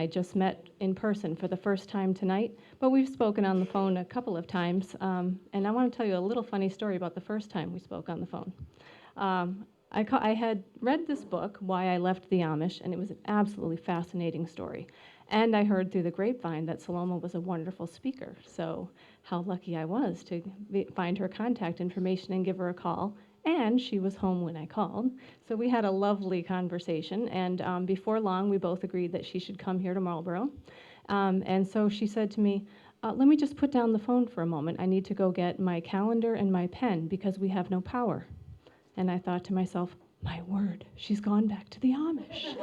I just met in person for the first time tonight, but we've spoken on the phone a couple of times, and I want to tell you a little funny story about the first time we spoke on the phone. I had read this book, Why I Left the Amish, and it was an absolutely fascinating story. And I heard through the grapevine that Saloma was a wonderful speaker, so how lucky I was to find her contact information and give her a call. And she was home when I called, so we had a lovely conversation, and before long, we both agreed that she should come here to Marlborough. And so she said to me, let me just put down the phone for a moment. I need to go get my calendar and my pen because we have no power. And I thought to myself, my word, she's gone back to the Amish.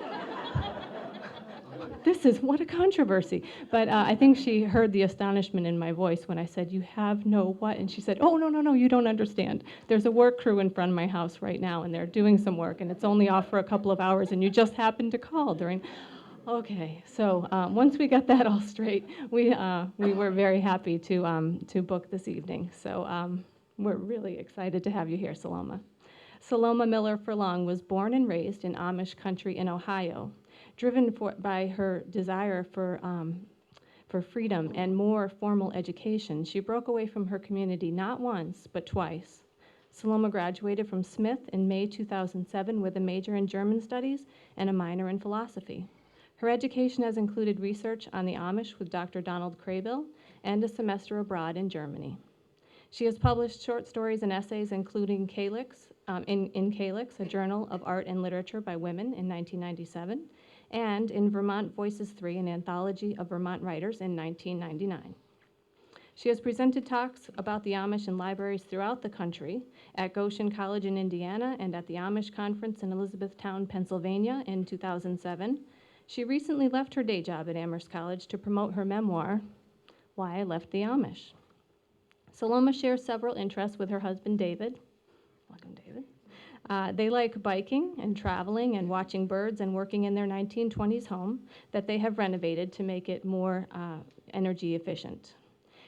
What a controversy. But I think she heard the astonishment in my voice when I said, you have no what? And she said, oh, no, you don't understand. There's a work crew in front of my house right now, and they're doing some work, and it's only off for a couple of hours, and you just happened to call during... Okay, so once we got that all straight, we were very happy to book this evening. So we're really excited to have you here, Saloma. Saloma Miller Furlong was born and raised in Amish country in Ohio. Driven by her desire for freedom and more formal education, she broke away from her community not once, but twice. Saloma graduated from Smith in May 2007 with a major in German studies and a minor in philosophy. Her education has included research on the Amish with Dr. Donald Craybill and a semester abroad in Germany. She has published short stories and essays, including Calyx, in Calyx, a journal of art and literature by women in 1997, and in Vermont Voices 3, an anthology of Vermont writers in 1999. She has presented talks about the Amish in libraries throughout the country, at Goshen College in Indiana, and at the Amish Conference in Elizabethtown, Pennsylvania in 2007. She recently left her day job at Amherst College to promote her memoir, Why I Left the Amish. Saloma shares several interests with her husband, David. Welcome, David. They like biking and traveling and watching birds and working in their 1920s home that they have renovated to make it more energy efficient.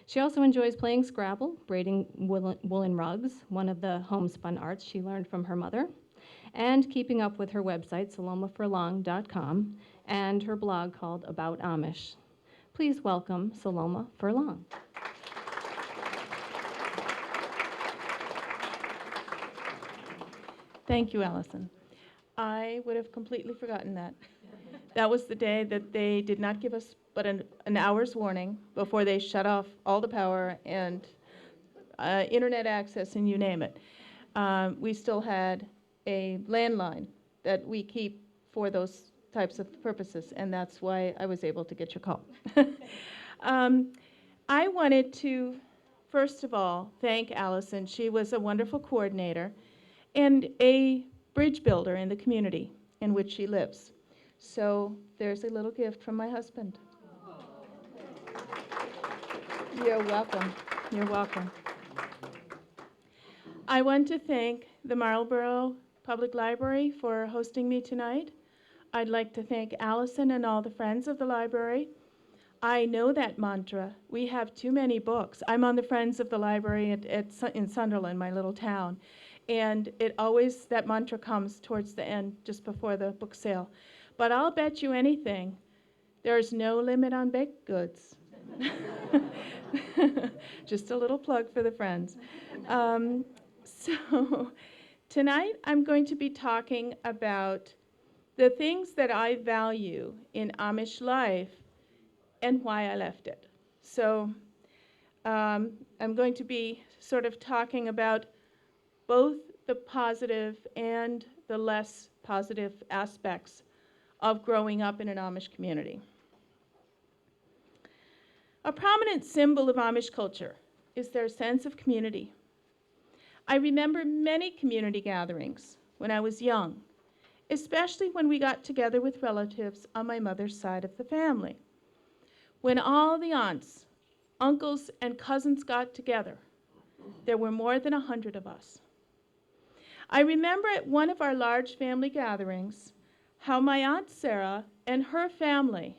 She also enjoys playing Scrabble, braiding woolen rugs, one of the homespun arts she learned from her mother, and keeping up with her website, salomafurlong.com, and her blog called About Amish. Please welcome Saloma Furlong. Thank you, Allison. I would have completely forgotten that. That was the day that they did not give us but an hour's warning before they shut off all the power and internet access and you name it. We still had a landline that we keep for those types of purposes, and that's why I was able to get your call. I wanted to, first of all, thank Allison. She was a wonderful coordinator and a bridge builder in the community in which she lives. So there's a little gift from my husband. You're welcome. You're welcome. I want to thank the Marlborough Public Library for hosting me tonight. I'd like to thank Allison and all the friends of the library. I know that mantra, we have too many books. I'm on the Friends of the Library in Sunderland, my little town. And that mantra comes towards the end, just before the book sale. But I'll bet you anything, there's no limit on baked goods. Just a little plug for the friends. So tonight I'm going to be talking about the things that I value in Amish life and why I left it. So I'm going to be sort of talking about both the positive and the less positive aspects of growing up in an Amish community. A prominent symbol of Amish culture is their sense of community. I remember many community gatherings when I was young, especially when we got together with relatives on my mother's side of the family. When all the aunts, uncles, and cousins got together, there were more than 100 of us. I remember at one of our large family gatherings how my Aunt Sarah and her family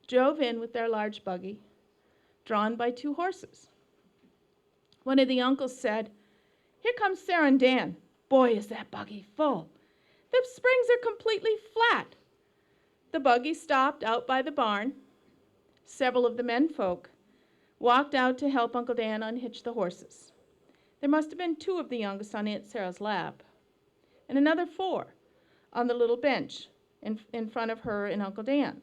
drove in with their large buggy, drawn by 2 horses. One of the uncles said, "Here comes Sarah and Dan. Boy, is that buggy full. The springs are completely flat." The buggy stopped out by the barn. Several of the menfolk walked out to help Uncle Dan unhitch the horses. There must have been 2 of the youngest on Aunt Sarah's lap, and another 4 on the little bench in front of her and Uncle Dan.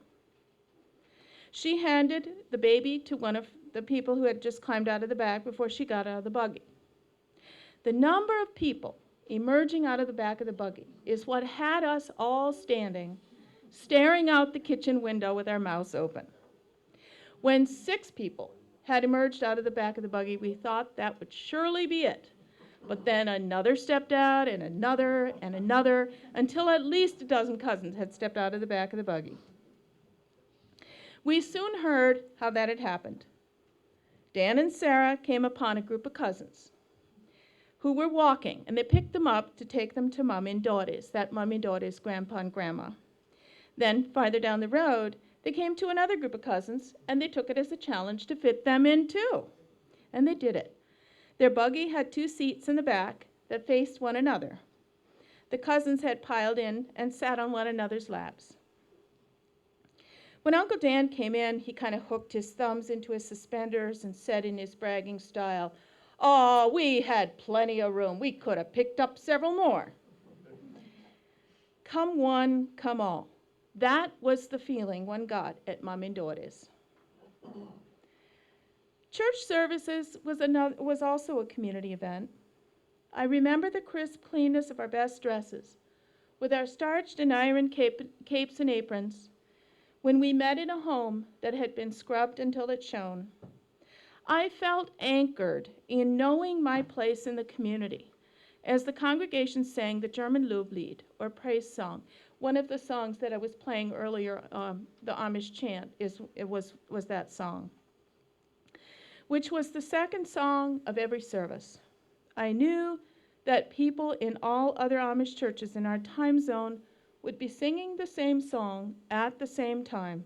She handed the baby to one of the people who had just climbed out of the back before she got out of the buggy. The number of people emerging out of the back of the buggy is what had us all standing, staring out the kitchen window with our mouths open. When 6 people had emerged out of the back of the buggy, we thought that would surely be it. But then another stepped out, and another, until at least a dozen cousins had stepped out of the back of the buggy. We soon heard how that had happened. Dan and Sarah came upon a group of cousins who were walking, and they picked them up to take them to Mum and Doris, that Mum and Doris, Grandpa and Grandma. Then, farther down the road, they came to another group of cousins, and they took it as a challenge to fit them in too. And they did it. Their buggy had 2 seats in the back that faced one another. The cousins had piled in and sat on one another's laps. When Uncle Dan came in, he kind of hooked his thumbs into his suspenders and said in his bragging style, "Oh, we had plenty of room. We could have picked up several more." Come one, come all. That was the feeling one got at Mum and Doris. Church services was also a community event. I remember the crisp cleanness of our best dresses, with our starched and ironed capes and aprons, when we met in a home that had been scrubbed until it shone. I felt anchored in knowing my place in the community as the congregation sang the German Loblied, or praise song. One of the songs that I was playing earlier, the Amish chant, was that song, which was the second song of every service. I knew that people in all other Amish churches in our time zone would be singing the same song at the same time.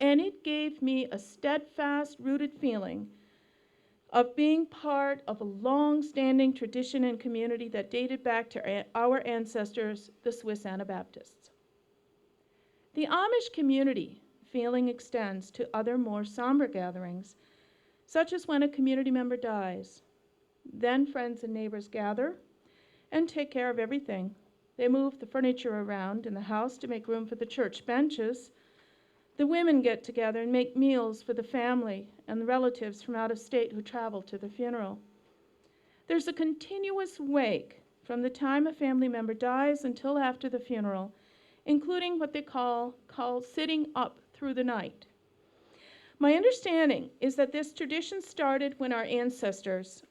And it gave me a steadfast, rooted feeling of being part of a long-standing tradition and community that dated back to our ancestors, the Swiss Anabaptists. The Amish community feeling extends to other more somber gatherings, such as when a community member dies. Then friends and neighbors gather and take care of everything. They move the furniture around in the house to make room for the church benches. The women get together and make meals for the family and the relatives from out of state who travel to the funeral. There's a continuous wake from the time a family member dies until after the funeral, including what they call sitting up through the night. My understanding is that this tradition started when our ancestors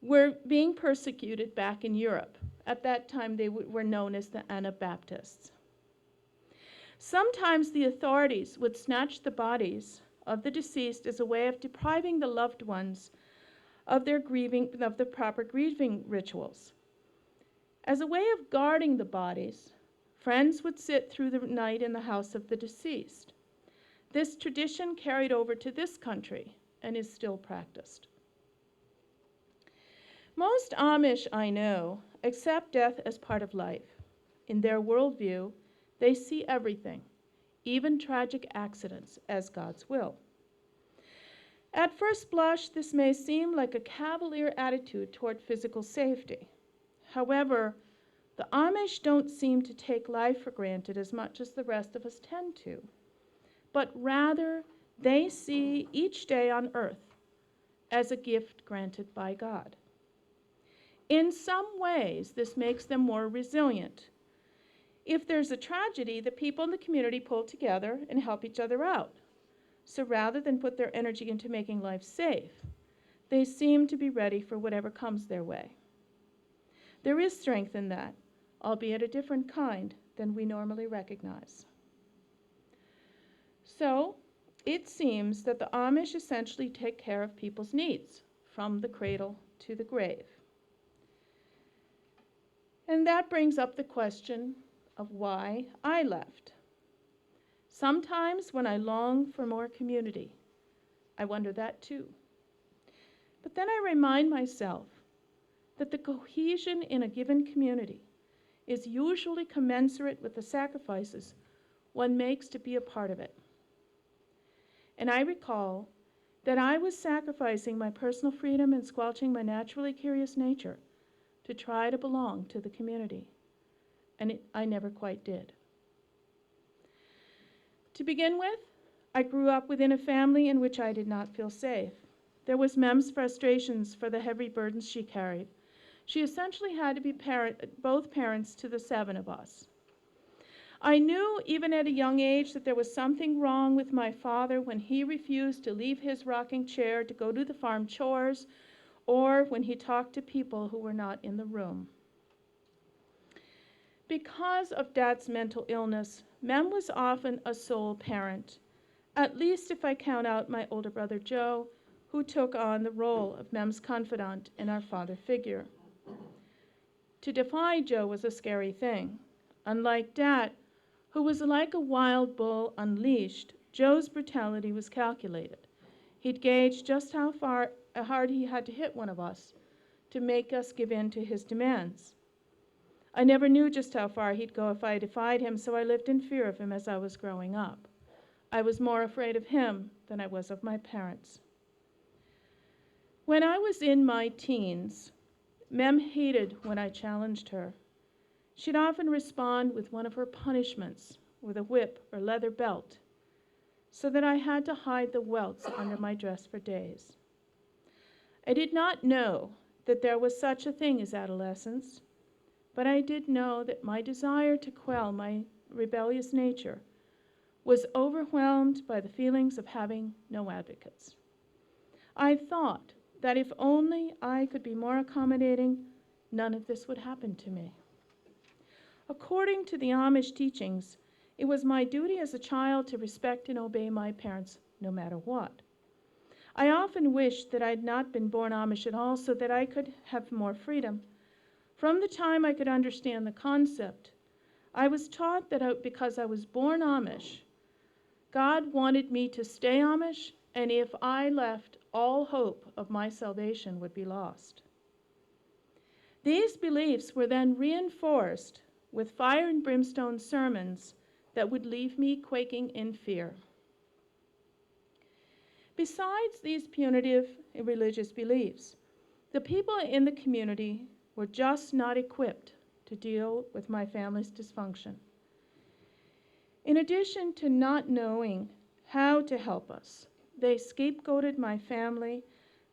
were being persecuted back in Europe. At that time, they were known as the Anabaptists. Sometimes the authorities would snatch the bodies of the deceased as a way of depriving the loved ones of the proper grieving rituals. As a way of guarding the bodies, friends would sit through the night in the house of the deceased. This tradition carried over to this country and is still practiced. Most Amish I know accept death as part of life. In their worldview, they see everything, even tragic accidents, as God's will. At first blush, this may seem like a cavalier attitude toward physical safety. However, the Amish don't seem to take life for granted as much as the rest of us tend to, but rather they see each day on earth as a gift granted by God. In some ways, this makes them more resilient. If there's a tragedy, the people in the community pull together and help each other out. So rather than put their energy into making life safe, they seem to be ready for whatever comes their way. There is strength in that, albeit a different kind than we normally recognize. So it seems that the Amish essentially take care of people's needs from the cradle to the grave. And that brings up the question of why I left. Sometimes when I long for more community, I wonder that too. But then I remind myself that the cohesion in a given community is usually commensurate with the sacrifices one makes to be a part of it. And I recall that I was sacrificing my personal freedom and squelching my naturally curious nature to try to belong to the community. And I never quite did. To begin with, I grew up within a family in which I did not feel safe. There was Mem's frustrations for the heavy burdens she carried. She essentially had to be both parents to the 7 of us. I knew even at a young age that there was something wrong with my father when he refused to leave his rocking chair to go do the farm chores, or when he talked to people who were not in the room. Because of Dad's mental illness, Mem was often a sole parent, at least if I count out my older brother Joe, who took on the role of Mem's confidant and our father figure. To defy Joe was a scary thing. Unlike Dad, who was like a wild bull unleashed, Joe's brutality was calculated. He'd gauge just how hard he had to hit one of us to make us give in to his demands. I never knew just how far he'd go if I defied him, so I lived in fear of him as I was growing up. I was more afraid of him than I was of my parents. When I was in my teens, Mem hated when I challenged her. She'd often respond with one of her punishments, with a whip or leather belt, so that I had to hide the welts under my dress for days. I did not know that there was such a thing as adolescence, but I did know that my desire to quell my rebellious nature was overwhelmed by the feelings of having no advocates. I thought that if only I could be more accommodating, none of this would happen to me. According to the Amish teachings, it was my duty as a child to respect and obey my parents no matter what. I often wished that I had not been born Amish at all so that I could have more freedom. From the time I could understand the concept, I was taught that because I was born Amish, God wanted me to stay Amish, and if I left, all hope of my salvation would be lost. These beliefs were then reinforced with fire and brimstone sermons that would leave me quaking in fear. Besides these punitive religious beliefs, the people in the community were just not equipped to deal with my family's dysfunction. In addition to not knowing how to help us, they scapegoated my family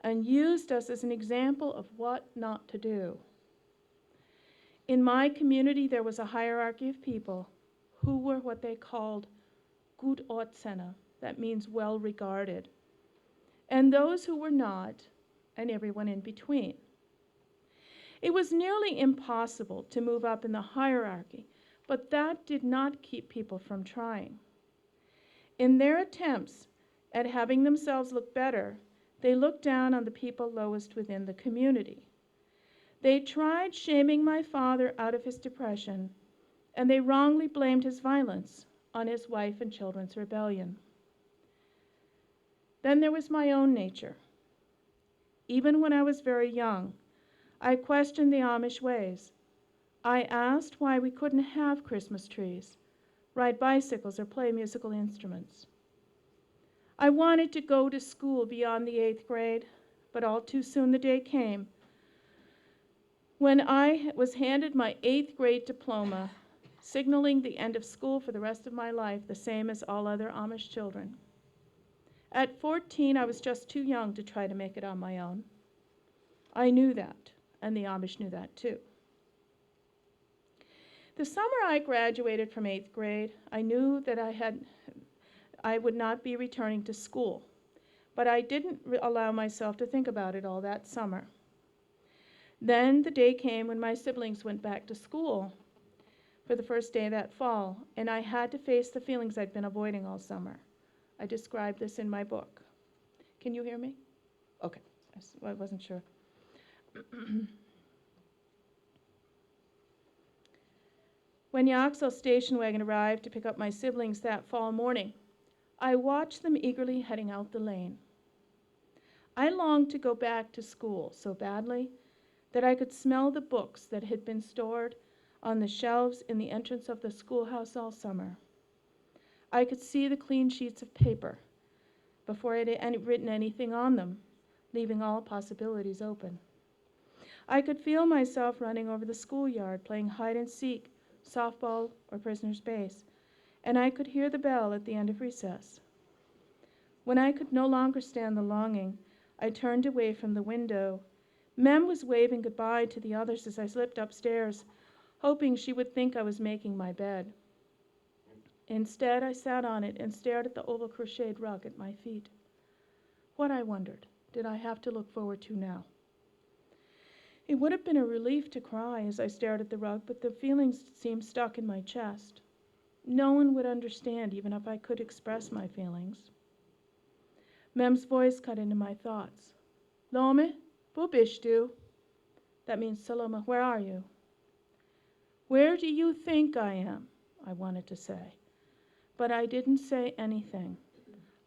and used us as an example of what not to do. In my community, there was a hierarchy of people who were what they called gut autsende, that means well regarded, and those who were not, and everyone in between. It was nearly impossible to move up in the hierarchy, but that did not keep people from trying. In their attempts at having themselves look better, they looked down on the people lowest within the community. They tried shaming my father out of his depression, and they wrongly blamed his violence on his wife and children's rebellion. Then there was my own nature. Even when I was very young, I questioned the Amish ways. I asked why we couldn't have Christmas trees, ride bicycles, or play musical instruments. I wanted to go to school beyond the 8th grade, but all too soon the day came when I was handed my 8th grade diploma, signaling the end of school for the rest of my life, the same as all other Amish children. At 14, I was just too young to try to make it on my own. I knew that, and the Amish knew that too. The summer I graduated from 8th grade, I knew that I would not be returning to school, but I didn't allow myself to think about it all that summer. Then the day came when my siblings went back to school for the first day that fall, and I had to face the feelings I'd been avoiding all summer. I described this in my book. Can you hear me? Okay, I wasn't sure. When the Oxel station wagon arrived to pick up my siblings that fall morning, I watched them eagerly heading out the lane. I longed to go back to school so badly that I could smell the books that had been stored on the shelves in the entrance of the schoolhouse all summer. I could see the clean sheets of paper before I had written anything on them, leaving all possibilities open. I could feel myself running over the schoolyard, playing hide and seek, softball, or prisoner's base, and I could hear the bell at the end of recess. When I could no longer stand the longing, I turned away from the window. Mem was waving goodbye to the others as I slipped upstairs, hoping she would think I was making my bed. Instead, I sat on it and stared at the oval crocheted rug at my feet. What, I wondered, did I have to look forward to now? It would have been a relief to cry as I stared at the rug, but the feelings seemed stuck in my chest. No one would understand even if I could express my feelings. Mem's voice cut into my thoughts. Lome, wo bist du? That means, Saloma, where are you? Where do you think I am? I wanted to say. But I didn't say anything.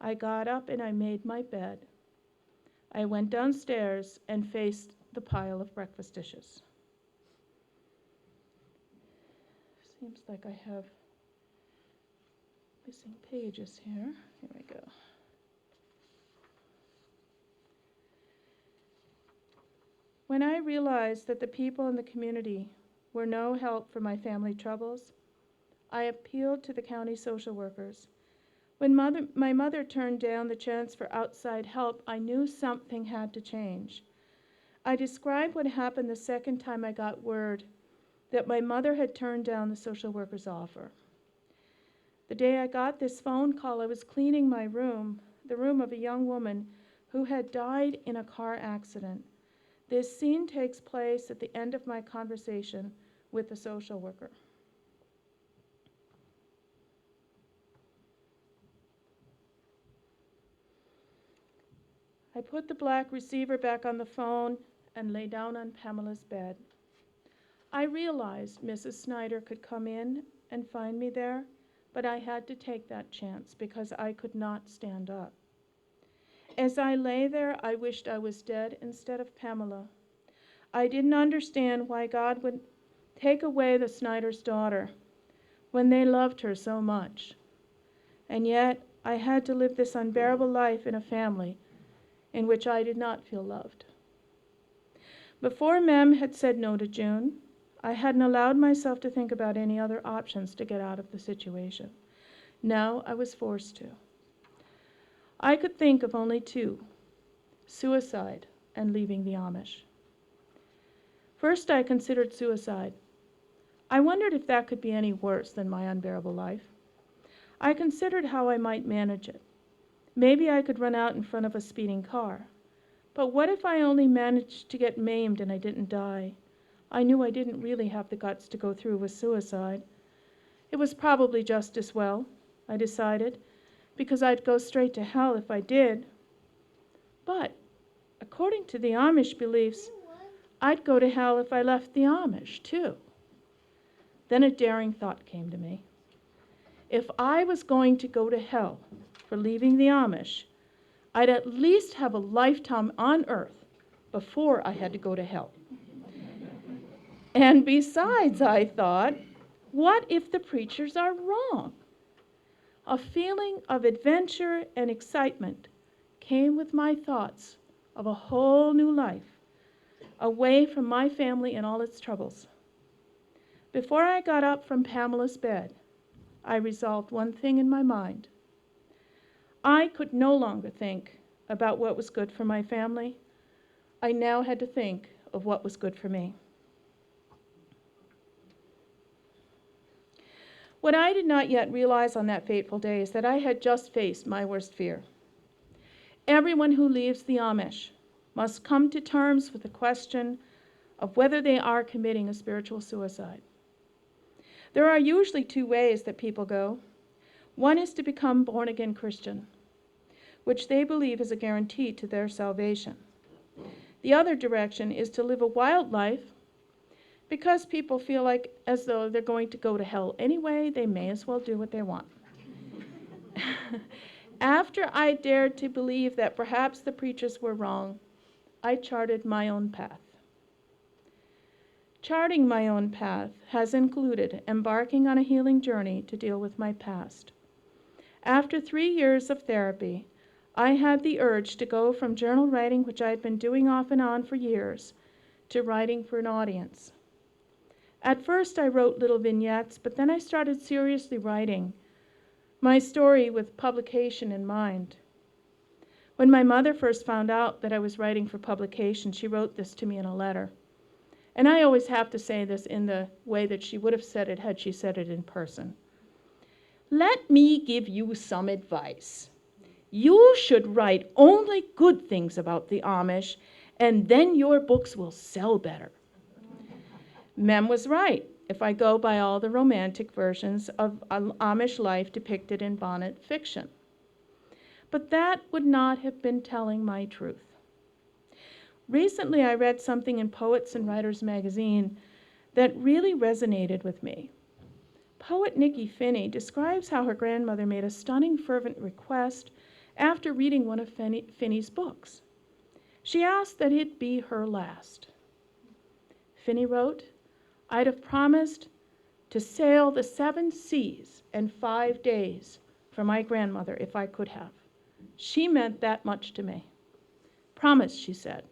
I got up and I made my bed. I went downstairs and faced the pile of breakfast dishes. Seems like I have missing pages here. Here we go. When I realized that the people in the community were no help for my family troubles, I appealed to the county social workers. When my mother turned down the chance for outside help, I knew something had to change. I described what happened the second time I got word that my mother had turned down the social worker's offer. The day I got this phone call, I was cleaning my room, the room of a young woman who had died in a car accident. This scene takes place at the end of my conversation with the social worker. I put the black receiver back on the phone and lay down on Pamela's bed. I realized Mrs. Snyder could come in and find me there, but I had to take that chance because I could not stand up. As I lay there, I wished I was dead instead of Pamela. I didn't understand why God would take away the Snyder's daughter when they loved her so much. And yet, I had to live this unbearable life in a family in which I did not feel loved. Before Mem had said no to June, I hadn't allowed myself to think about any other options to get out of the situation. Now I was forced to. I could think of only two: suicide and leaving the Amish. First, I considered suicide. I wondered if that could be any worse than my unbearable life. I considered how I might manage it. Maybe I could run out in front of a speeding car. But what if I only managed to get maimed and I didn't die? I knew I didn't really have the guts to go through with suicide. It was probably just as well, I decided, because I'd go straight to hell if I did. But according to the Amish beliefs, I'd go to hell if I left the Amish, too. Then a daring thought came to me. If I was going to go to hell for leaving the Amish, I'd at least have a lifetime on earth before I had to go to hell. And besides, I thought, what if the preachers are wrong? A feeling of adventure and excitement came with my thoughts of a whole new life, away from my family and all its troubles. Before I got up from Pamela's bed, I resolved one thing in my mind. I could no longer think about what was good for my family. I now had to think of what was good for me. What I did not yet realize on that fateful day is that I had just faced my worst fear. Everyone who leaves the Amish must come to terms with the question of whether they are committing a spiritual suicide. There are usually two ways that people go. One is to become born-again Christian, which they believe is a guarantee to their salvation. The other direction is to live a wild life because people feel like as though they're going to go to hell anyway, they may as well do what they want. After I dared to believe that perhaps the preachers were wrong, I charted my own path. Charting my own path has included embarking on a healing journey to deal with my past. After 3 years of therapy, I had the urge to go from journal writing, which I had been doing off and on for years, to writing for an audience. At first, I wrote little vignettes, but then I started seriously writing my story with publication in mind. When my mother first found out that I was writing for publication, she wrote this to me in a letter. And I always have to say this in the way that she would have said it had she said it in person. Let me give you some advice. You should write only good things about the Amish, and then your books will sell better. Mem was right, if I go by all the romantic versions of Amish life depicted in bonnet fiction. But that would not have been telling my truth. Recently, I read something in Poets and Writers magazine that really resonated with me. Poet Nikki Finney describes how her grandmother made a stunning, fervent request after reading one of Finney's books. She asked that it be her last. Finney wrote, "I'd have promised to sail the 7 seas in 5 days for my grandmother if I could have. She meant that much to me. Promise," she said.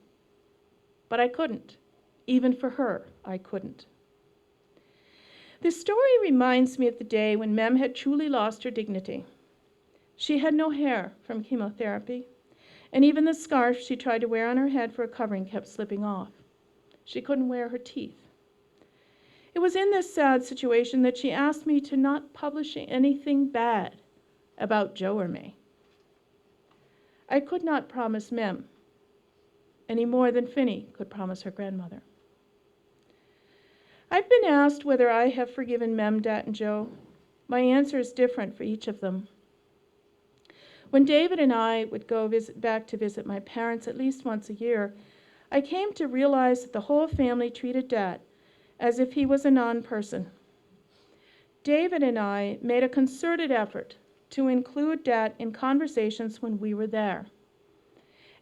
But I couldn't. Even for her, I couldn't. This story reminds me of the day when Mem had truly lost her dignity. She had no hair from chemotherapy, and even the scarf she tried to wear on her head for a covering kept slipping off. She couldn't wear her teeth. It was in this sad situation that she asked me to not publish anything bad about Joe or me. I could not promise Mem any more than Finney could promise her grandmother. I've been asked whether I have forgiven Mem, Dat, and Joe. My answer is different for each of them. When David and I would go back to visit my parents at least once a year, I came to realize that the whole family treated Dat as if he was a non-person. David and I made a concerted effort to include Dat in conversations when we were there.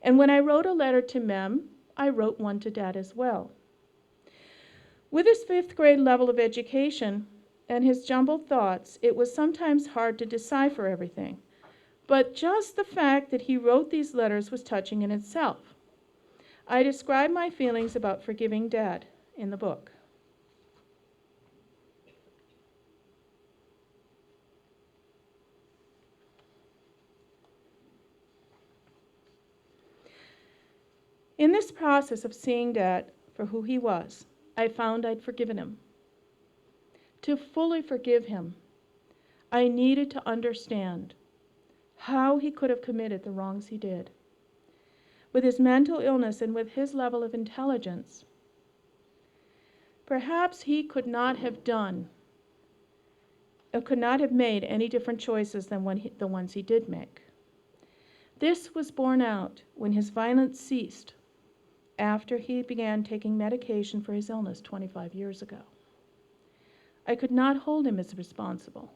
And when I wrote a letter to Mem, I wrote one to Dad as well. With his 5th grade level of education and his jumbled thoughts, it was sometimes hard to decipher everything. But just the fact that he wrote these letters was touching in itself. I describe my feelings about forgiving Dad in the book. In this process of seeing Dad for who he was, I found I'd forgiven him. To fully forgive him, I needed to understand how he could have committed the wrongs he did. With his mental illness and with his level of intelligence, perhaps he could not have made any different choices than the ones he did make. This was borne out when his violence ceased after he began taking medication for his illness 25 years ago. I could not hold him as responsible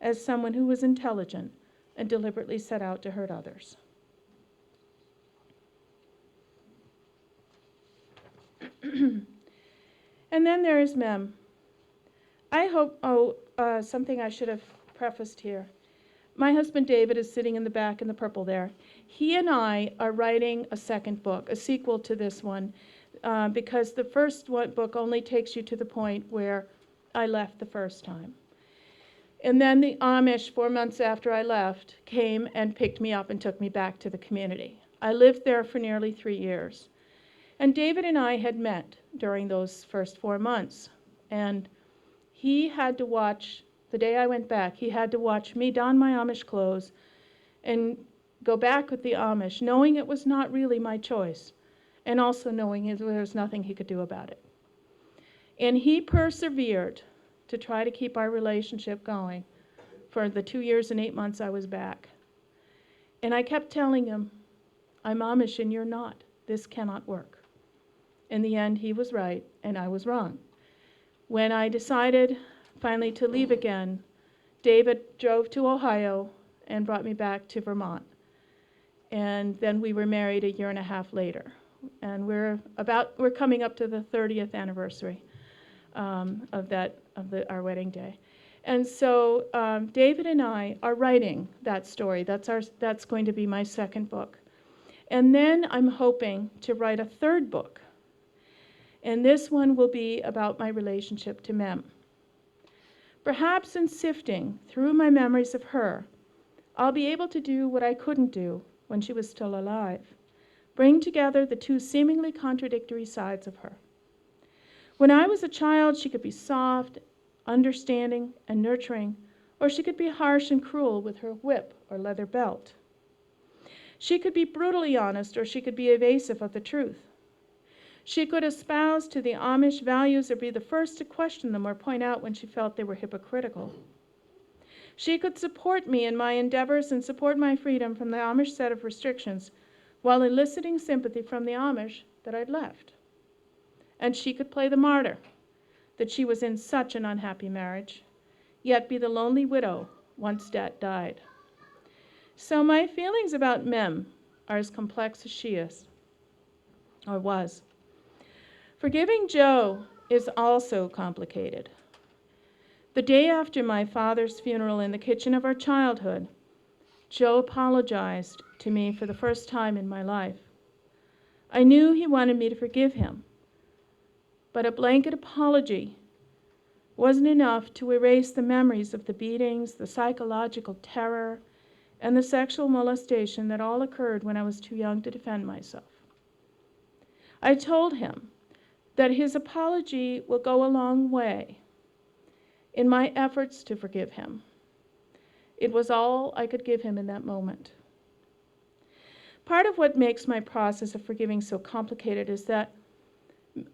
as someone who was intelligent and deliberately set out to hurt others. And then there is Mem. I hope, something I should have prefaced here. My husband David is sitting in the back in the purple there. He and I are writing a second book, a sequel to this one, because the first book only takes you to the point where I left the first time. And then the Amish, 4 months after I left, came and picked me up and took me back to the community. I lived there for nearly 3 years. And David and I had met during those first 4 months. And he had to watch, the day I went back, he had to watch me don my Amish clothes and go back with the Amish, knowing it was not really my choice, and also knowing there was nothing he could do about it. And he persevered to try to keep our relationship going for the 2 years and 8 months I was back. And I kept telling him, I'm Amish and you're not. This cannot work. In the end, he was right and I was wrong. When I decided finally to leave again, David drove to Ohio and brought me back to Vermont. And then we were married a year and a half later. And we're coming up to the 30th anniversary of our wedding day. And so David and I are writing that story. That's going to be my second book. And then I'm hoping to write a third book. And this one will be about my relationship to Mem. Perhaps in sifting through my memories of her, I'll be able to do what I couldn't do when she was still alive, bring together the two seemingly contradictory sides of her. When I was a child, she could be soft, understanding, and nurturing, or she could be harsh and cruel with her whip or leather belt. She could be brutally honest, or she could be evasive of the truth. She could espouse to the Amish values or be the first to question them or point out when she felt they were hypocritical. She could support me in my endeavors and support my freedom from the Amish set of restrictions while eliciting sympathy from the Amish that I'd left. And she could play the martyr, that she was in such an unhappy marriage, yet be the lonely widow once Dad died. So my feelings about Mem are as complex as she is, or was. Forgiving Joe is also complicated. The day after my father's funeral in the kitchen of our childhood, Joe apologized to me for the first time in my life. I knew he wanted me to forgive him, but a blanket apology wasn't enough to erase the memories of the beatings, the psychological terror, and the sexual molestation that all occurred when I was too young to defend myself. I told him that his apology will go a long way in my efforts to forgive him. It was all I could give him in that moment. Part of what makes my process of forgiving so complicated is that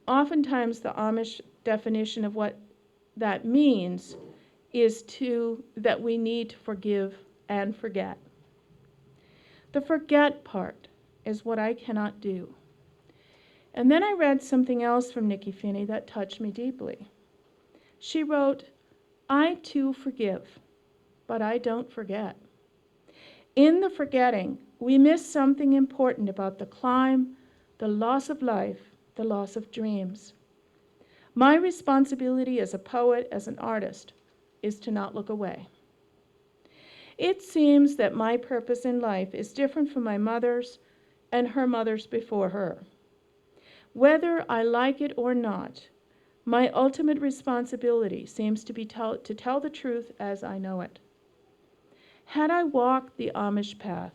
oftentimes the Amish definition of what that means is that we need to forgive and forget. The forget part is what I cannot do. And then I read something else from Nikki Finney that touched me deeply. She wrote, "I too forgive, but I don't forget." In the forgetting, we miss something important about the climb, the loss of life, the loss of dreams. My responsibility as a poet, as an artist, is to not look away. It seems that my purpose in life is different from my mother's and her mother's before her. Whether I like it or not, my ultimate responsibility seems to be to tell the truth as I know it. Had I walked the Amish path,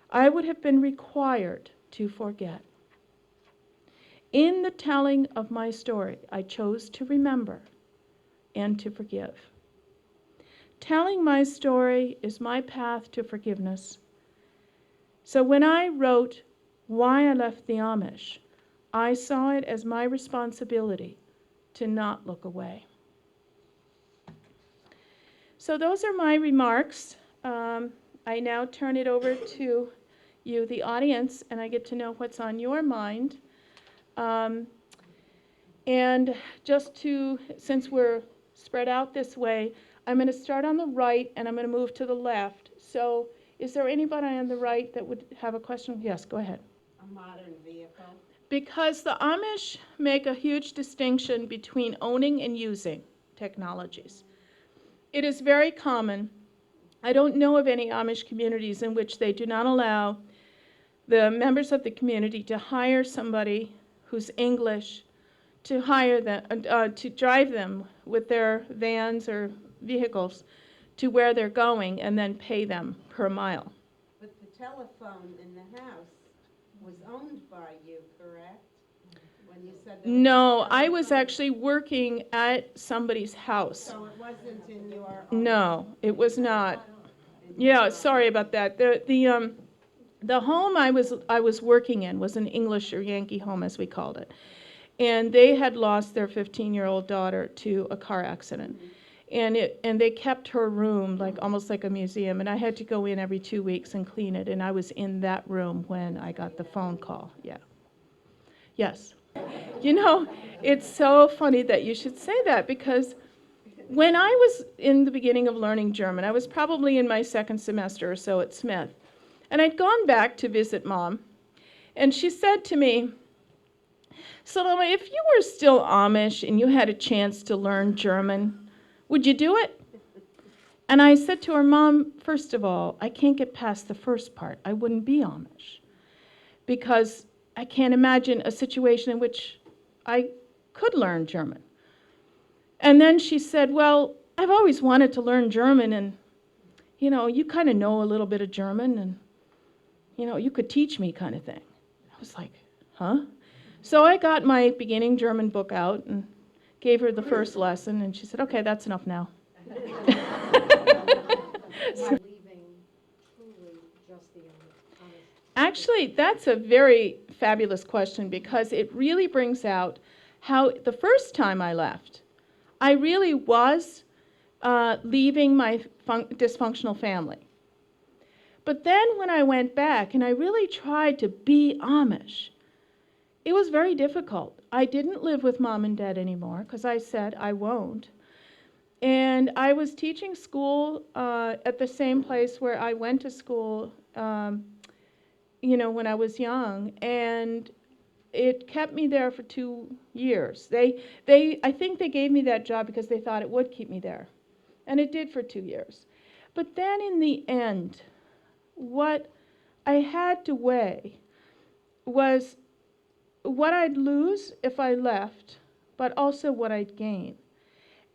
I would have been required to forget. In the telling of my story, I chose to remember and to forgive. Telling my story is my path to forgiveness. So when I wrote Why I Left the Amish, I saw it as my responsibility to not look away. So those are my remarks. I now turn it over to you, the audience, and I get to know what's on your mind. And since we're spread out this way, I'm going to start on the right and I'm going to move to the left. So is there anybody on the right that would have a question? Yes, go ahead. A modern vehicle. Because the Amish make a huge distinction between owning and using technologies. It is very common. I don't know of any Amish communities in which they do not allow the members of the community to hire somebody who's English to hire them, to drive them with their vans or vehicles to where they're going and then pay them per mile. But the telephone in the house was owned by you, correct? When you said there was No, a I was telephone. actually working at somebody's house. So it wasn't in your own. No, it was not. Yeah, sorry about that. The home I was working in was an English or Yankee home, as we called it. And they had lost their 15-year-old daughter to a car accident. And they kept her room almost like a museum, and I had to go in every 2 weeks and clean it, and I was in that room when I got the phone call. Yeah. Yes. You know, it's so funny that you should say that, because when I was in the beginning of learning German, I was probably in my second semester or so at Smith, and I'd gone back to visit Mom, and she said to me, "Saloma, if you were still Amish and you had a chance to learn German, Would you do it? And I said to her, Mom, first of all, I can't get past the first part. I wouldn't be Amish because I can't imagine a situation in which I could learn German. And then she said, well, I've always wanted to learn German, and, you kind of know a little bit of German, and, you could teach me kind of thing. I was like, huh? So I got my beginning German book out and gave her the first lesson, and she said, okay, that's enough now. Actually, that's a very fabulous question because it really brings out how the first time I left, I really was leaving my dysfunctional family. But then when I went back and I really tried to be Amish, it was very difficult. I didn't live with Mom and Dad anymore because I said I won't. And I was teaching school at the same place where I went to school, when I was young, and it kept me there for 2 years. I think they gave me that job because they thought it would keep me there, and it did for 2 years. But then in the end, what I had to weigh was what I'd lose if I left, but also what I'd gain.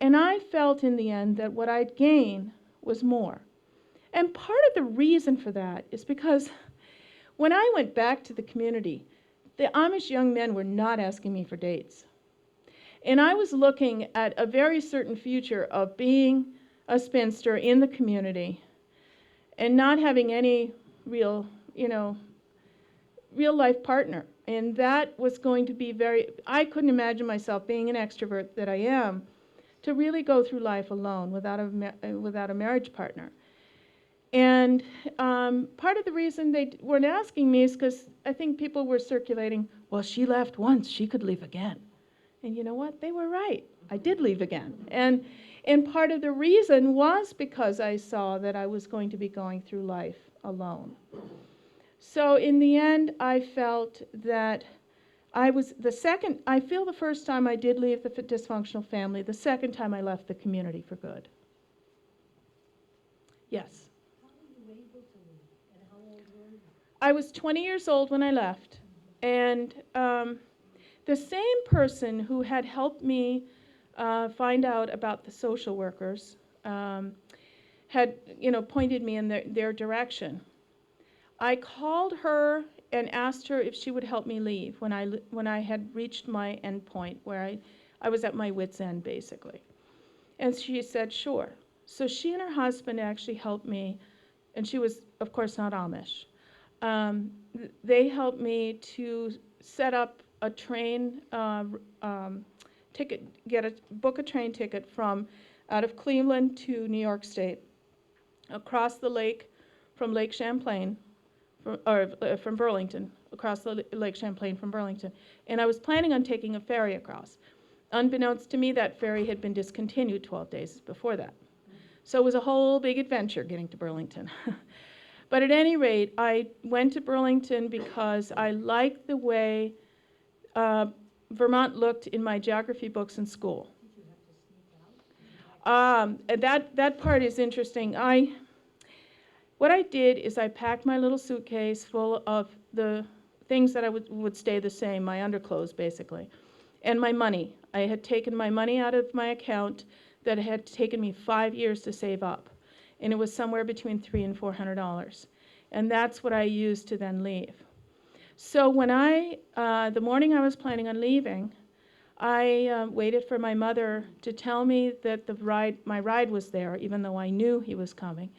And I felt in the end that what I'd gain was more. And part of the reason for that is because when I went back to the community, the Amish young men were not asking me for dates. And I was looking at a very certain future of being a spinster in the community and not having any real life partner. And that was going to be I couldn't imagine myself being an extrovert that I am to really go through life alone without a marriage partner. And part of the reason they weren't asking me is because I think people were circulating, well, she left once, she could leave again. And you know what? They were right. I did leave again. And part of the reason was because I saw that I was going to be going through life alone. So in the end, I felt that I feel the first time I did leave the dysfunctional family, the second time I left the community for good. Yes? How were you able to leave, and how old were you? I was 20 years old when I left, and the same person who had helped me find out about the social workers had, pointed me in their direction. I called her and asked her if she would help me leave when I had reached my end point where I was at my wit's end, basically. And she said, sure. So she and her husband actually helped me, and she was, of course, not Amish. They helped me to set up a train ticket, book a train ticket out of Cleveland to New York State, across the lake from Lake Champlain, from Burlington, across the Lake Champlain from Burlington. And I was planning on taking a ferry across. Unbeknownst to me, that ferry had been discontinued 12 days before that. So it was a whole big adventure getting to Burlington. But at any rate, I went to Burlington because I liked the way Vermont looked in my geography books in school. Did you have to sneak out? That part is interesting. What I did is I packed my little suitcase full of the things that I would stay the same, my underclothes basically, and my money. I had taken my money out of my account that had taken me 5 years to save up, and it was somewhere between $300 and $400, and that's what I used to then leave. So when the morning I was planning on leaving, I waited for my mother to tell me that my ride was there, even though I knew he was coming,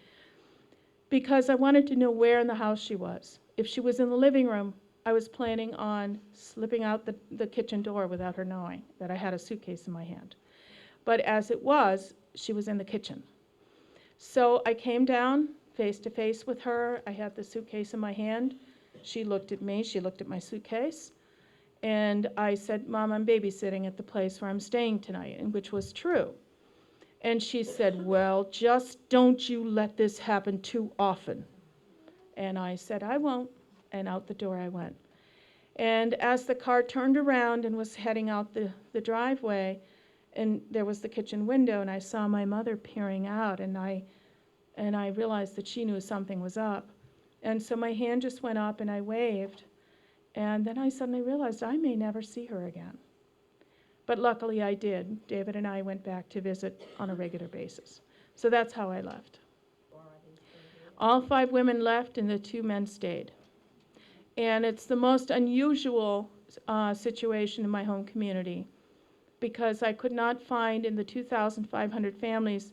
because I wanted to know where in the house she was. If she was in the living room, I was planning on slipping out the kitchen door without her knowing that I had a suitcase in my hand. But as it was, she was in the kitchen. So I came down face to face with her. I had the suitcase in my hand. She looked at me, she looked at my suitcase, and I said, Mom, I'm babysitting at the place where I'm staying tonight, and which was true. And she said, well, just don't you let this happen too often. And I said, I won't, and out the door I went. And as the car turned around and was heading out the driveway, and there was the kitchen window, and I saw my mother peering out, and I realized that she knew something was up. And so my hand just went up, and I waved, and then I suddenly realized I may never see her again. But luckily I did. David and I went back to visit on a regular basis. So that's how I left. All 5 women left, and the 2 men stayed. And it's the most unusual situation in my home community, because I could not find in the 2,500 families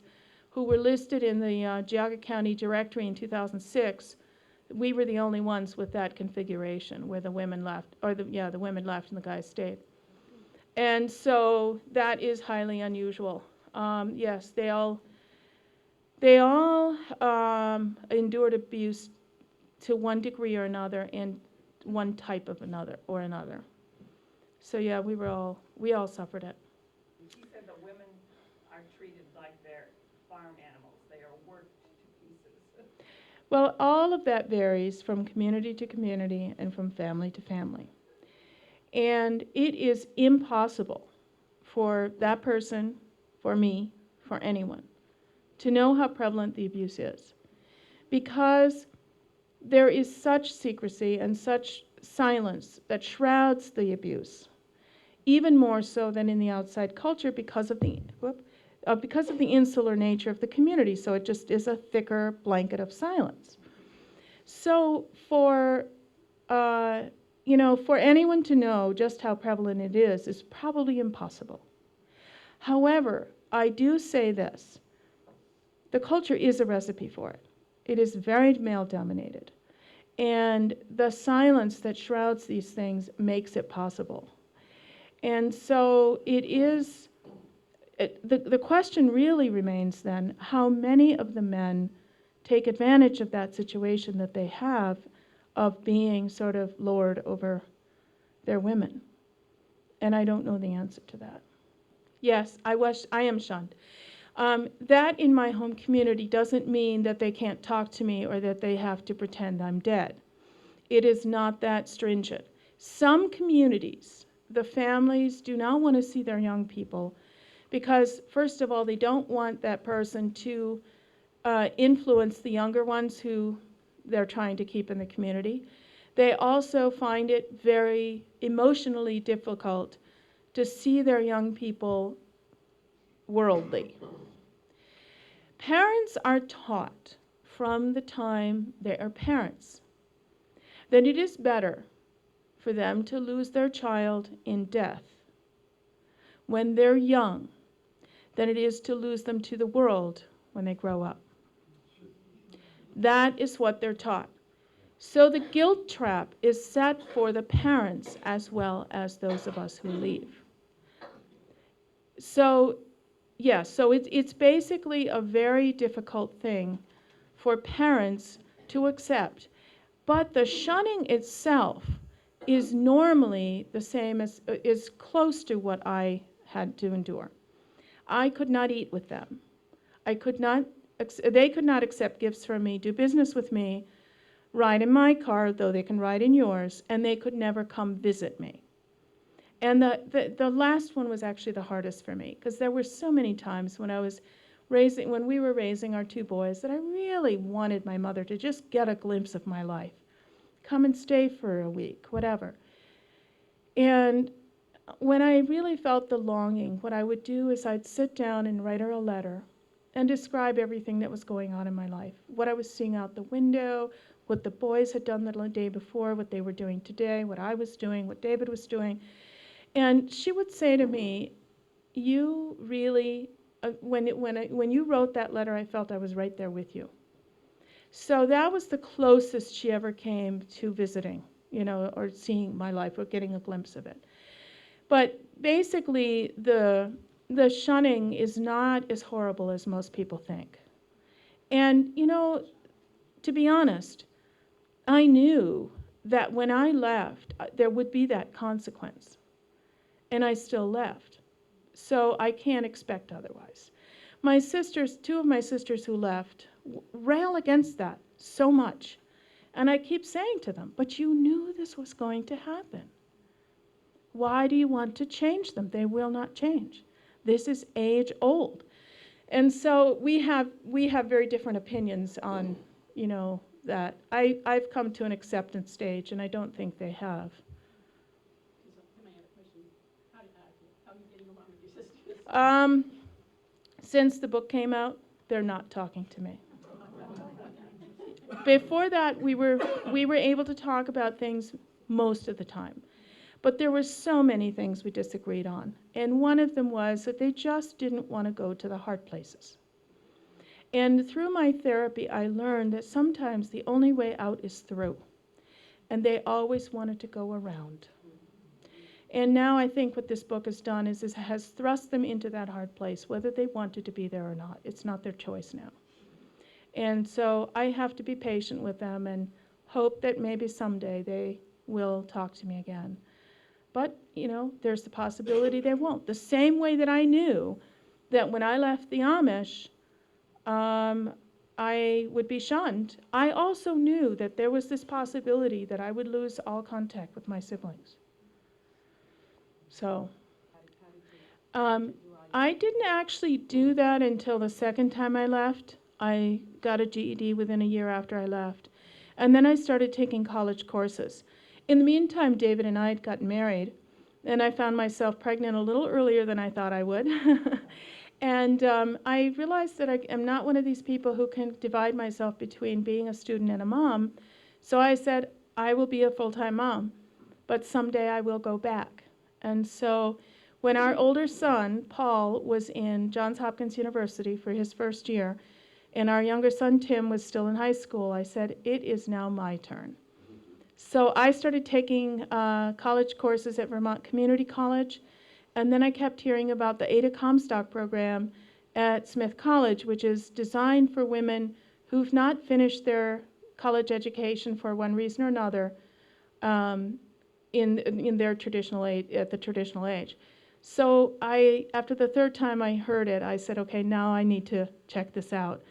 who were listed in the Geauga County Directory in 2006, we were the only ones with that configuration where the women left, or the women left and the guys stayed. And so that is highly unusual. Yes, they all endured abuse to one degree or another, and one type of another. So yeah, we all suffered it. She said the women are treated like they're farm animals. They are worked to pieces. Well, all of that varies from community to community and from family to family. And it is impossible for that person, for me, for anyone, to know how prevalent the abuse is, because there is such secrecy and such silence that shrouds the abuse, even more so than in the outside culture because of the insular nature of the community. So it just is a thicker blanket of silence. So for anyone to know just how prevalent it is probably impossible. However, I do say this: the culture is a recipe for it. It is very male-dominated. And the silence that shrouds these things makes it possible. And so it is, the question really remains then, how many of the men take advantage of that situation that they have of being sort of lord over their women? And I don't know the answer to that. Yes, I am shunned. That in my home community doesn't mean that they can't talk to me or that they have to pretend I'm dead. It is not that stringent. Some communities, the families do not want to see their young people because, first of all, they don't want that person to influence the younger ones who they're trying to keep in the community. They also find it very emotionally difficult to see their young people worldly. Parents are taught from the time they are parents that it is better for them to lose their child in death when they're young than it is to lose them to the world when they grow up. That is what they're taught. So the guilt trap is set for the parents as well as those of us who leave. So yes, so it's basically a very difficult thing for parents to accept. But the shunning itself is normally the same as, is close to what I had to endure. I could not eat with them. They could not accept gifts from me, do business with me, ride in my car, though they can ride in yours, and they could never come visit me. And the last one was actually the hardest for me, because there were so many times when we were raising our 2 boys, that I really wanted my mother to just get a glimpse of my life. Come and stay for a week, whatever. And when I really felt the longing, what I would do is I'd sit down and write her a letter and describe everything that was going on in my life, what I was seeing out the window, what the boys had done the day before, what they were doing today, what I was doing, what David was doing. And she would say to me, you really, when you wrote that letter, I felt I was right there with you. So that was the closest she ever came to visiting, or seeing my life or getting a glimpse of it. But basically, the shunning is not as horrible as most people think. And, to be honest, I knew that when I left, there would be that consequence. And I still left. So I can't expect otherwise. My sisters, 2 of my sisters who left, rail against that so much. And I keep saying to them, but you knew this was going to happen. Why do you want to change them? They will not change. This is age old. And so we have very different opinions on, that. I've come to an acceptance stage, and I don't think they have. Since the book came out, they're not talking to me. Before that, we were able to talk about things most of the time. But there were so many things we disagreed on. And one of them was that they just didn't want to go to the hard places. And through my therapy, I learned that sometimes the only way out is through. And they always wanted to go around. And now I think what this book has done is it has thrust them into that hard place, whether they wanted to be there or not. It's not their choice now. And so I have to be patient with them and hope that maybe someday they will talk to me again. But, there's the possibility they won't. The same way that I knew that when I left the Amish, I would be shunned, I also knew that there was this possibility that I would lose all contact with my siblings. So, I didn't actually do that until the second time I left. I got a GED within a year after I left. And then I started taking college courses. In the meantime, David and I had gotten married, and I found myself pregnant a little earlier than I thought I would. And I realized that I am not one of these people who can divide myself between being a student and a mom. So I said, I will be a full-time mom, but someday I will go back. And so when our older son, Paul, was in Johns Hopkins University for his first year, and our younger son, Tim, was still in high school, I said, it is now my turn. So I started taking college courses at Vermont Community College, and then I kept hearing about the Ada Comstock program at Smith College, which is designed for women who've not finished their college education for one reason or another in their traditional age, at the traditional age. So after the third time I heard it, I said, okay, now I need to check this out.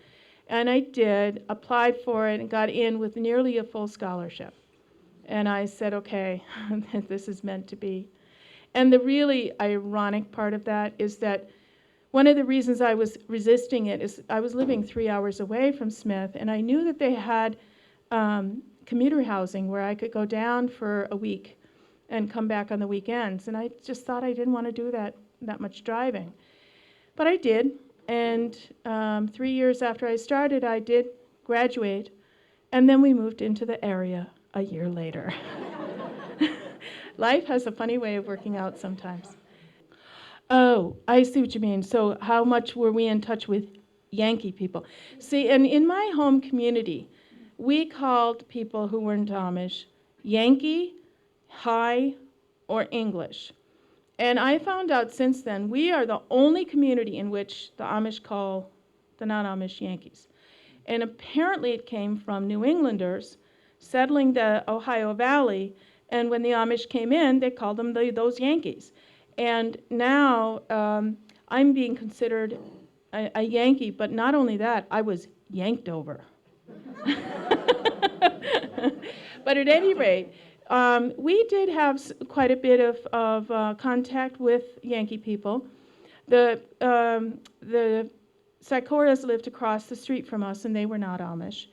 And I did, applied for it, and got in with nearly a full scholarship. And I said, okay, this is meant to be. And the really ironic part of that is that one of the reasons I was resisting it is I was living 3 hours away from Smith, and I knew that they had commuter housing where I could go down for a week and come back on the weekends. And I just thought I didn't want to do that much driving. But I did, and 3 years after I started, I did graduate, and then we moved into the area a year later. Life has a funny way of working out sometimes. Oh, I see what you mean. So how much were we in touch with Yankee people? See, and in my home community, we called people who weren't Amish Yankee, High, or English. And I found out since then, we are the only community in which the Amish call the non-Amish Yankees. And apparently it came from New Englanders settling the Ohio Valley, and when the Amish came in, they called them those Yankees. And now I'm being considered a Yankee, but not only that, I was yanked over. But at any rate, we did have quite a bit of contact with Yankee people. The Sikoras lived across the street from us, and they were not Amish.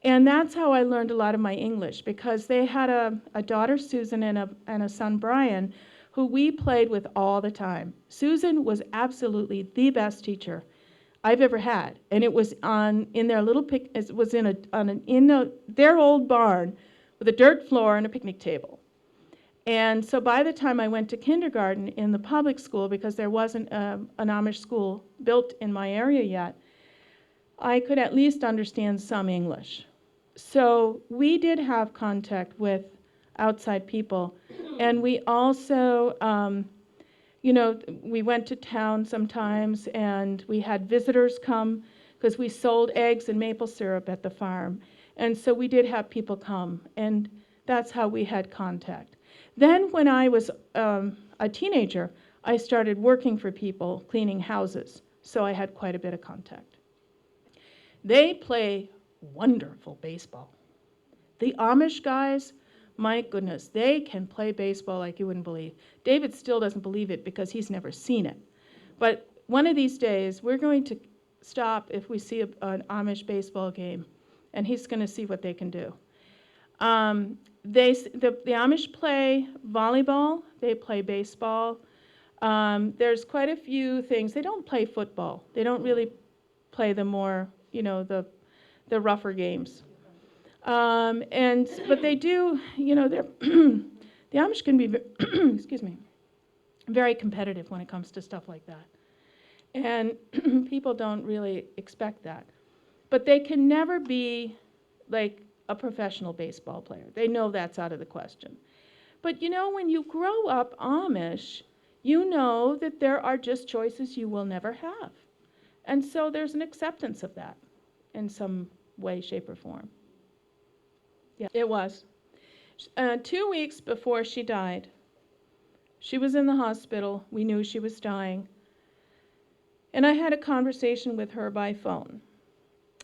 And that's how I learned a lot of my English, because they had a daughter, Susan, and a son, Brian, who we played with all the time. Susan was absolutely the best teacher I've ever had, and it was in their little it was in their old barn with a dirt floor and a picnic table. And so by the time I went to kindergarten in the public school, because there wasn't an Amish school built in my area yet, I could at least understand some English. So we did have contact with outside people, and we also, we went to town sometimes, and we had visitors come because we sold eggs and maple syrup at the farm. And so we did have people come, and that's how we had contact. Then when I was a teenager, I started working for people, cleaning houses, so I had quite a bit of contact. They play wonderful baseball. The Amish guys, my goodness, they can play baseball like you wouldn't believe. David still doesn't believe it because he's never seen it. But one of these days, we're going to stop if we see an Amish baseball game, and he's going to see what they can do. The Amish play volleyball, they play baseball. There's quite a few things. They don't play football. They don't really play the more, the rougher games. But they do, they're the Amish can be, excuse me, very competitive when it comes to stuff like that. And people don't really expect that. But they can never be like a professional baseball player. They know that's out of the question. But when you grow up Amish, you know that there are just choices you will never have. And so there's an acceptance of that in some way, shape, or form. Yeah, it was. 2 weeks before she died, she was in the hospital. We knew she was dying. And I had a conversation with her by phone.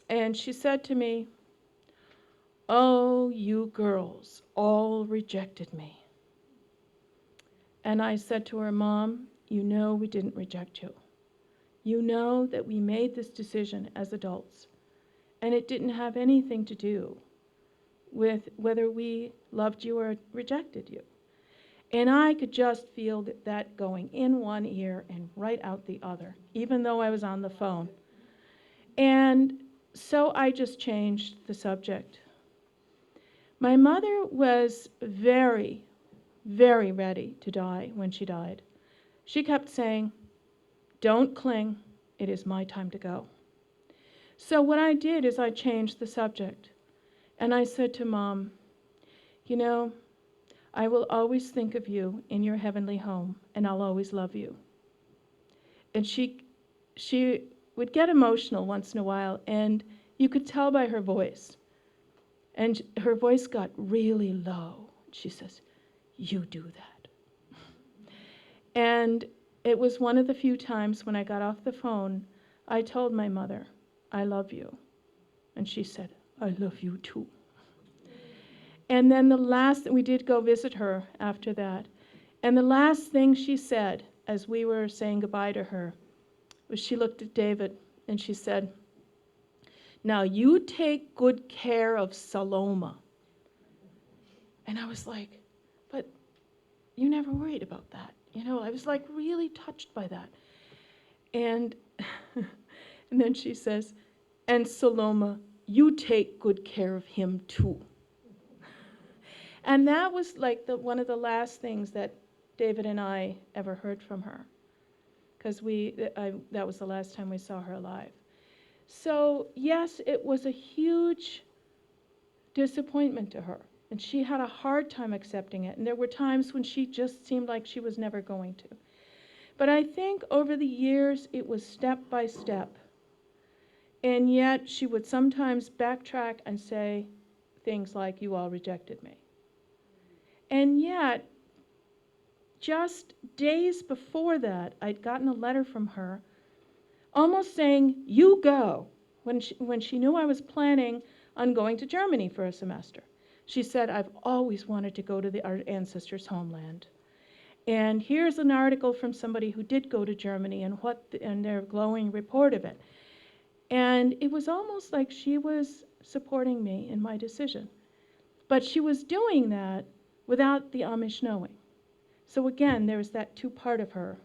And she said to me, "Oh, you girls all rejected me." And I said to her, "Mom, you know we didn't reject you. You know that we made this decision as adults. And it didn't have anything to do with whether we loved you or rejected you." And I could just feel that going in one ear and right out the other, even though I was on the phone. And so I just changed the subject. My mother was very, very ready to die when she died. She kept saying, "Don't cling, it is my time to go." So what I did is I changed the subject. And I said to Mom, "I will always think of you in your heavenly home, and I'll always love you." And she would get emotional once in a while, and you could tell by her voice. And her voice got really low. She says, "You do that." And it was one of the few times when I got off the phone, I told my mother, "I love you." And she said, "I love you too." And then we did go visit her after that. And the last thing she said as we were saying goodbye to her was she looked at David and she said, "Now you take good care of Saloma." And I was like, "But you never worried about that." I was like really touched by that. And and then she says, "And Saloma, you take good care of him too." And that was like one of the last things that David and I ever heard from her, because that was the last time we saw her alive. So yes, it was a huge disappointment to her, and she had a hard time accepting it, and there were times when she just seemed like she was never going to. But I think over the years it was step by step, and yet she would sometimes backtrack and say things like, "You all rejected me." And yet, just days before that, I'd gotten a letter from her almost saying, "You go," when she knew I was planning on going to Germany for a semester. She said, "I've always wanted to go to our ancestors' homeland. And here's an article from somebody who did go to Germany and their glowing report of it." And it was almost like she was supporting me in my decision. But she was doing that without the Amish knowing. So again, there was that two-part of her.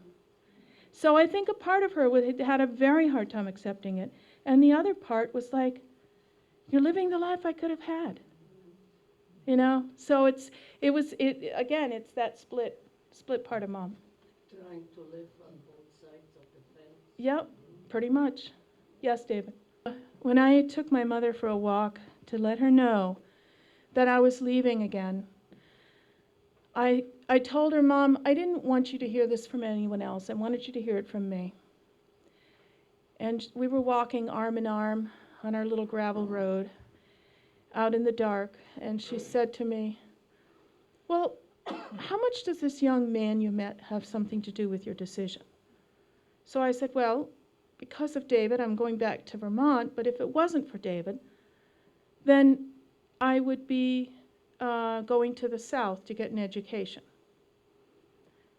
So I think a part of her had a very hard time accepting it, and the other part was like, "You're living the life I could have had." So it's that split part of Mom. Trying to live on both sides of the fence. Yep, pretty much. Yes, David. When I took my mother for a walk to let her know that I was leaving again, I told her, "Mom, I didn't want you to hear this from anyone else. I wanted you to hear it from me." And we were walking arm in arm on our little gravel road out in the dark, and she said to me, "Well, how much does this young man you met have something to do with your decision?" So I said, "Well, because of David, I'm going back to Vermont, but if it wasn't for David, then I would be going to the South to get an education."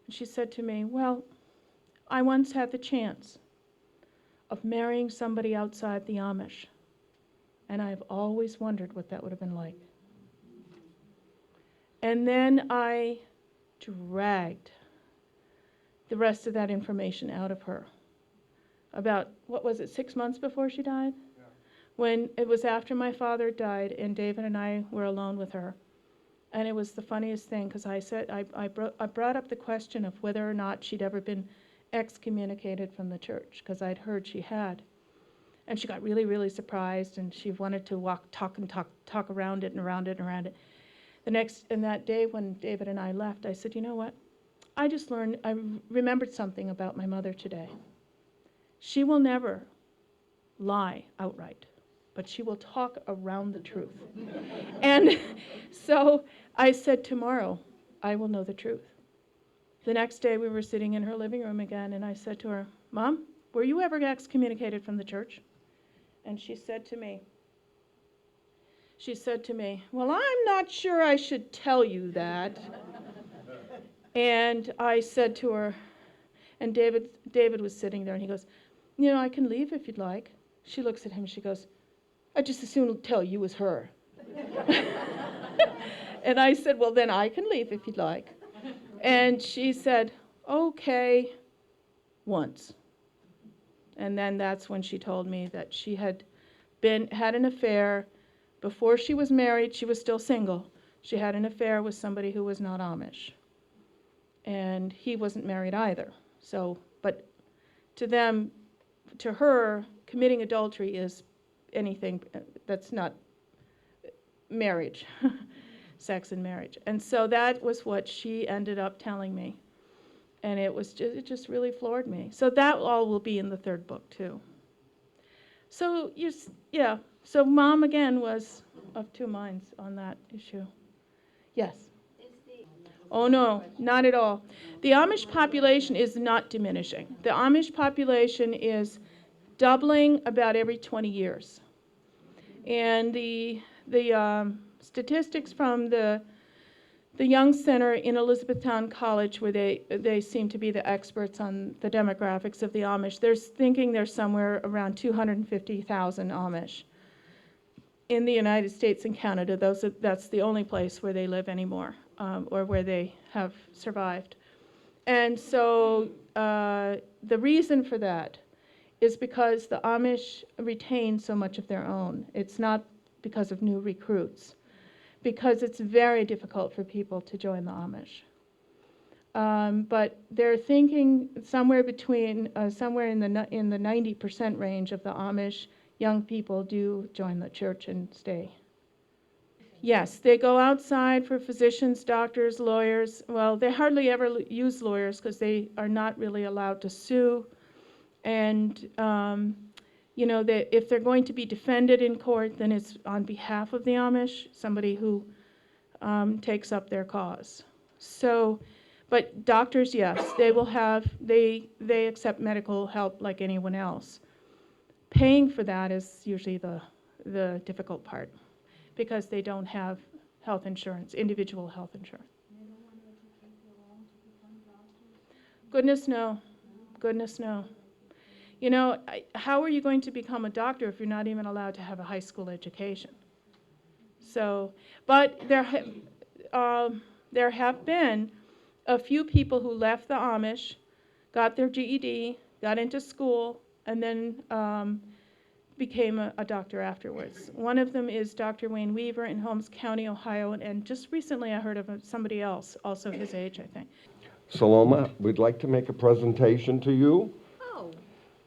And she said to me, "Well, I once had the chance of marrying somebody outside the Amish, and I've always wondered what that would have been like. And then I dragged the rest of that information out of her. About, 6 months before she died? Yeah. When it was after my father died, and David and I were alone with her. And it was the funniest thing, because I brought up the question of whether or not she'd ever been excommunicated from the church, because I'd heard she had. And she got really, really surprised, and she wanted to talk around it and around it and around it. That day when David and I left, I said, you know what? I remembered something about my mother today. She will never lie outright, but she will talk around the truth. And so I said, tomorrow, I will know the truth. The next day, we were sitting in her living room again, and I said to her, Mom, were you ever excommunicated from the church? And she said to me, well, I'm not sure I should tell you that. And I said to her, and David was sitting there, and he goes, you know, I can leave if you'd like. She looks at him, and she goes, I'd just as soon tell you as her. And I said, well, then I can leave if you'd like. And she said, okay, once. And then that's when she told me that she had an affair. Before she was married, she was still single. She had an affair with somebody who was not Amish. And he wasn't married either. So, but to her, committing adultery is anything that's not marriage, sex and marriage. And so that was what she ended up telling me. And it just really floored me. So that all will be in the third book too. So so Mom again was of two minds on that issue. Yes. Oh no, not at all. The Amish population is not diminishing. The Amish population is doubling about every 20 years. And the statistics from the Young Center in Elizabethtown College, where they seem to be the experts on the demographics of the Amish, they're thinking there's somewhere around 250,000 Amish in the United States and Canada. That's the only place where they live anymore, or where they have survived. And so the reason for that is because the Amish retain so much of their own. It's not because of new recruits, because it's very difficult for people to join the Amish. But they're thinking somewhere in the 90% range of the Amish young people do join the church and stay. Yes, they go outside for physicians, doctors, lawyers. Well, they hardly ever use lawyers because they are not really allowed to sue. And if they're going to be defended in court, then it's on behalf of the Amish, somebody who takes up their cause. So, but doctors, yes, they accept medical help like anyone else. Paying for that is usually the difficult part, because they don't have health insurance, individual health insurance. They don't want to educate their own to become doctors? Goodness, no. You know, how are you going to become a doctor if you're not even allowed to have a high school education? So, but there have been a few people who left the Amish, got their GED, got into school, and then became a doctor afterwards. One of them is Dr. Wayne Weaver in Holmes County, Ohio, and just recently I heard of somebody else, also his age, I think. Saloma, we'd like to make a presentation to you. Oh,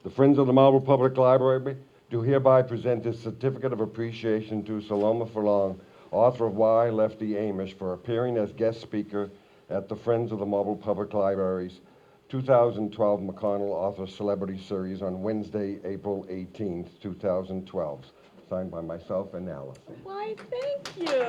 The Friends of the Marlborough Public Library do hereby present this certificate of appreciation to Saloma Furlong, author of Why I Left the Amish, for appearing as guest speaker at the Friends of the Marlborough Public Library's 2012 McConnell Author Celebrity Series on Wednesday, April 18th, 2012. Signed by myself and Allison. Why, thank you.